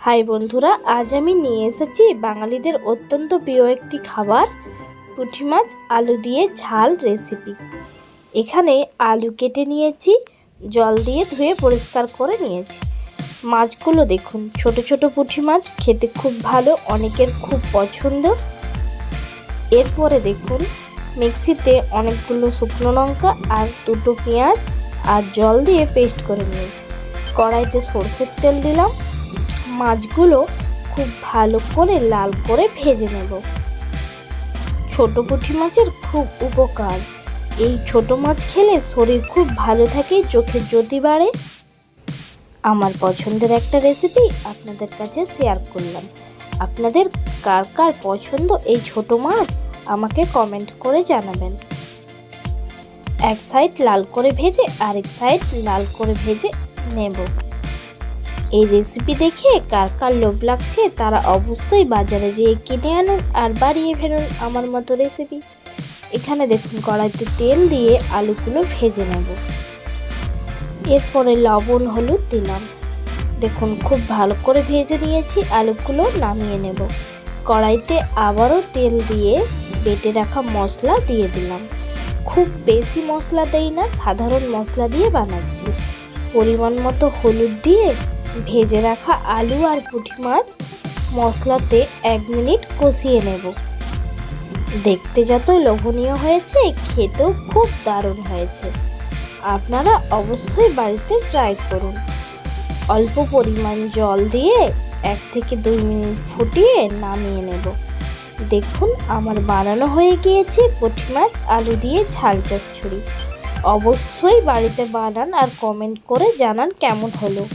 High বন্ধুরা, আজ আমি নিয়ে এসেছি বাঙালিদের অত্যন্ত প্রিয় একটি খাবার পুঁটি মাছ আলু দিয়ে ঝাল রেসিপি। এখানে আলু কেটে নিয়েছি, জল দিয়ে ধুয়ে পরিষ্কার করে নিয়েছি। মাছগুলো দেখুন, ছোট ছোট পুঁটি মাছ, খেতে খুব ভালো, অনেকের খুব পছন্দ। এরপরে দেখুন মিক্সিতে অনেকগুলো শুকনো লঙ্কা আর দুটো পেঁয়াজ আর জল দিয়ে পেস্ট করে নিয়েছি। কড়াইতে সরষের তেল দিলাম। মাছগুলো খুব ভালো করে লাল করে ভেজে নেব। ছোট পুঁটি মাছের খুব উপকার, এই ছোট মাছ খেলে শরীর খুব ভালো থাকে, চোখের জ্যোতি বাড়ে। আমার পছন্দের একটা রেসিপি আপনাদের কাছে শেয়ার করলাম। আপনাদের কার কার পছন্দ এই ছোট মাছ আমাকে কমেন্ট করে জানাবেন। এক সাইড লাল করে ভেজে আরেক সাইড লাল করে ভেজে নেব। এই রেসিপি দেখে কার কার লোভ লাগছে তারা অবশ্যই বাজারে যেয়ে কিনে আনুন আর বাড়িয়ে ফেলুন আমার মতো রেসিপি। এখানে দেখুন কড়াইতে তেল দিয়ে আলুগুলো ভেজে নেব। এরপরে লবণ হলুদ দিলাম। দেখুন খুব ভালো করে ভেজে নিয়েছি, আলুগুলো নামিয়ে নেব। কড়াইতে আবারও তেল দিয়ে বেটে রাখা মশলা দিয়ে দিলাম। খুব বেশি মশলা দেই না, সাধারণ মশলা দিয়ে বানাচ্ছি। পরিমাণ মতো হলুদ দিয়ে ভেজে রাখা আলু আর পুঁটি মাছ মশলাতে 1 মিনিট কষিয়ে নেব। দেখতে যত লোভনীয় হয়েছে, খেতেও খুব দারুণ হয়েছে। আপনারা অবশ্যই বাড়িতে ট্রাই করুন। অল্প পরিমাণ জল দিয়ে 1 থেকে 2 মিনিট ফুটিয়ে নামিয়ে নেব। দেখুন আমার বানানো হয়ে গিয়েছে পুঁটি মাছ আলু দিয়ে ঝাল চচ্চড়ি। অবশ্যই বাড়িতে বানান আর কমেন্ট করে জানান কেমন হলো।